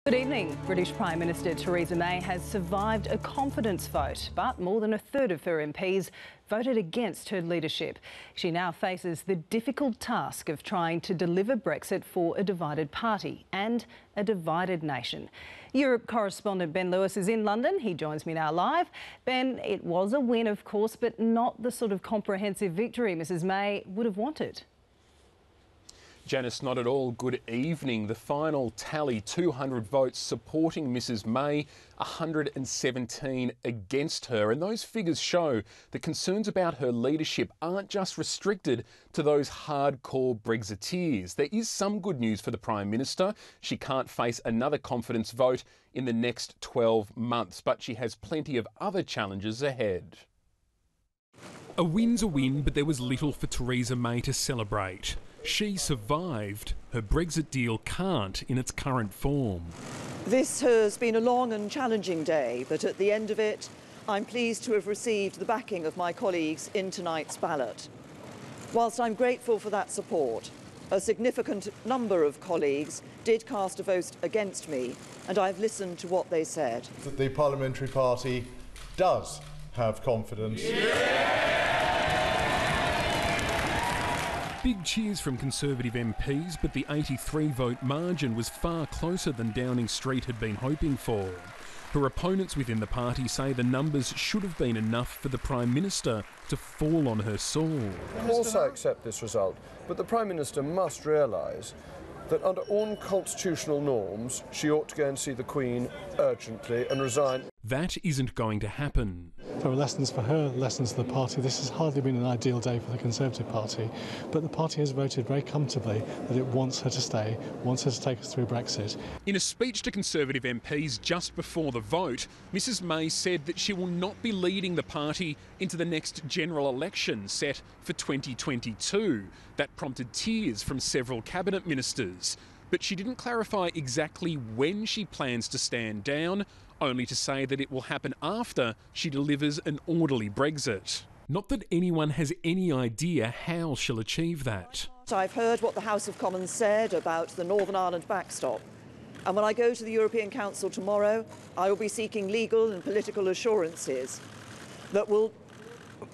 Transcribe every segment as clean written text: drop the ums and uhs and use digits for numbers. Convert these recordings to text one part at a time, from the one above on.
Good evening. British Prime Minister Theresa May has survived a confidence vote, but more than a third of her MPs voted against her leadership. She now faces the difficult task of trying to deliver Brexit for a divided party and a divided nation. Europe correspondent Ben Lewis is in London. He joins me now live. Ben, it was a win, of course, but not the sort of comprehensive victory Mrs May would have wanted. Janice, not at all. Good evening. The final tally, 200 votes supporting Mrs May, 117 against her. And those figures show that concerns about her leadership aren't just restricted to those hardcore Brexiteers. There is some good news for the Prime Minister. She can't face another confidence vote in the next 12 months, but she has plenty of other challenges ahead. A win's a win, but there was little for Theresa May to celebrate. She survived. Her Brexit deal can't in its current form. This has been a long and challenging day, but at the end of it, I'm pleased to have received the backing of my colleagues in tonight's ballot. Whilst I'm grateful for that support, a significant number of colleagues did cast a vote against me, and I've listened to what they said. That the parliamentary party does have confidence. Big cheers from Conservative MPs, but the 83-vote margin was far closer than Downing Street had been hoping for. Her opponents within the party say the numbers should have been enough for the Prime Minister to fall on her sword. Of course I accept this result, but the Prime Minister must realise that under all constitutional norms, she ought to go and see the Queen urgently and resign. That isn't going to happen. There are lessons for her, lessons for the party. This has hardly been an ideal day for the Conservative Party, but the party has voted very comfortably that it wants her to stay, wants her to take us through Brexit. In a speech to Conservative MPs just before the vote, Mrs May said that she will not be leading the party into the next general election set for 2022. That prompted tears from several cabinet ministers. But she didn't clarify exactly when she plans to stand down, only to say that it will happen after she delivers an orderly Brexit. Not that anyone has any idea how she'll achieve that. I've heard what the House of Commons said about the Northern Ireland backstop. And when I go to the European Council tomorrow, I will be seeking legal and political assurances that will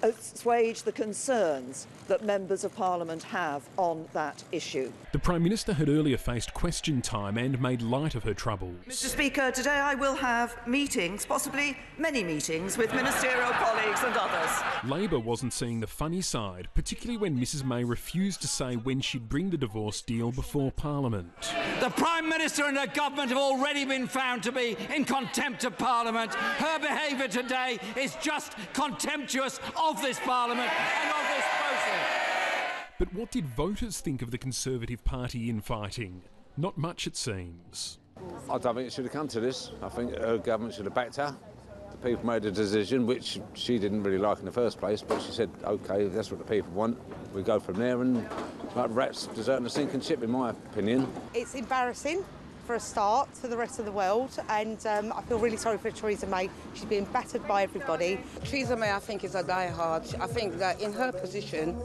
assuage the concerns that members of Parliament have on that issue. The Prime Minister had earlier faced question time and made light of her troubles. Mr Speaker, today I will have meetings, possibly many meetings, with ministerial colleagues and others. Labor wasn't seeing the funny side, particularly when Mrs May refused to say when she'd bring the divorce deal before Parliament. The Prime Minister and her government have already been found to be in contempt of Parliament. Her behaviour today is just contemptuous of this Parliament and of this process. But what did voters think of the Conservative Party infighting? Not much, it seems. I don't think it should have come to this. I think her government should have backed her. The people made a decision which she didn't really like in the first place, but she said, OK, that's what the people want. We go from there, and like rats deserting a sinking ship, in my opinion. It's embarrassing for a start to the rest of the world, and I feel really sorry for Theresa May. She's being battered by everybody. Theresa May, I think, is a diehard. I think that in her position,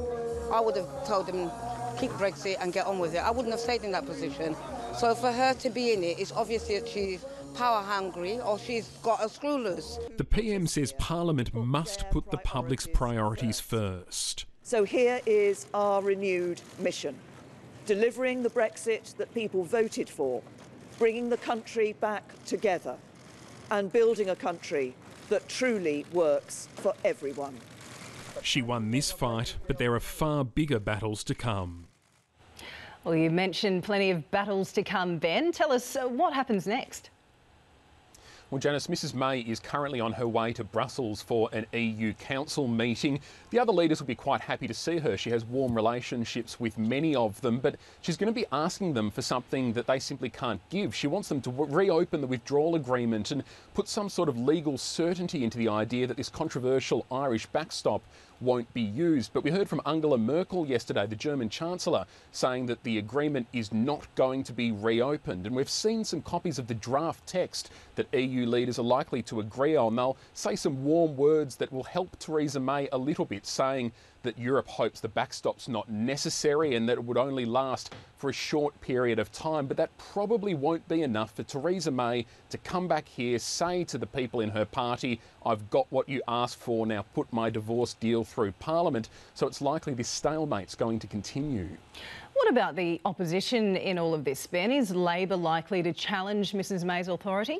I would have told them, kick Brexit and get on with it. I wouldn't have stayed in that position. So for her to be in it, it's obviously that she's power hungry or she's got a screw loose. The PM says Parliament must put the public's priorities first. So here is our renewed mission: delivering the Brexit that people voted for, bringing the country back together and building a country that truly works for everyone. She won this fight, but there are far bigger battles to come. Well, you mentioned plenty of battles to come, Ben. Tell us what happens next. Well, Janice, Mrs May is currently on her way to Brussels for an EU Council meeting. The other leaders will be quite happy to see her. She has warm relationships with many of them, but she's going to be asking them for something that they simply can't give. She wants them to reopen the withdrawal agreement and put some sort of legal certainty into the idea that this controversial Irish backstop won't be used. But we heard from Angela Merkel yesterday, the German Chancellor, saying that the agreement is not going to be reopened. And we've seen some copies of the draft text that EU leaders are likely to agree on. They'll say some warm words that will help Theresa May a little bit, saying that Europe hopes the backstop's not necessary and that it would only last for a short period of time. But that probably won't be enough for Theresa May to come back here, say to the people in her party, I've got what you asked for, now put my divorce deal through Parliament. So it's likely this stalemate's going to continue. What about the opposition in all of this, Ben? Is Labor likely to challenge Mrs May's authority?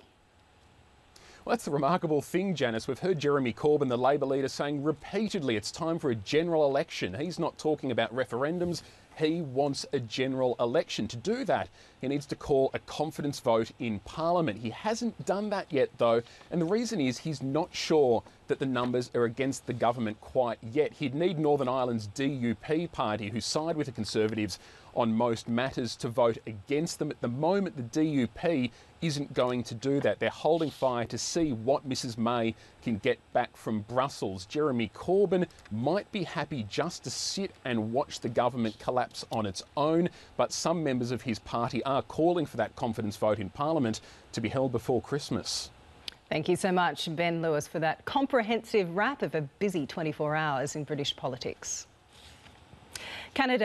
Well, that's the remarkable thing, Janice. We've heard Jeremy Corbyn, the Labor leader, saying repeatedly it's time for a general election. He's not talking about referendums. He wants a general election. To do that, he needs to call a confidence vote in Parliament. He hasn't done that yet, though, and the reason is he's not sure that the numbers are against the government quite yet. He'd need Northern Ireland's DUP party, who side with the Conservatives on most matters, to vote against them. At the moment, the DUP isn't going to do that. They're holding fire to see what Mrs May can get back from Brussels. Jeremy Corbyn might be happy just to sit and watch the government collapse on its own, but some members of his party are calling for that confidence vote in Parliament to be held before Christmas. Thank you so much, Ben Lewis, for that comprehensive wrap of a busy 24 hours in British politics. Canada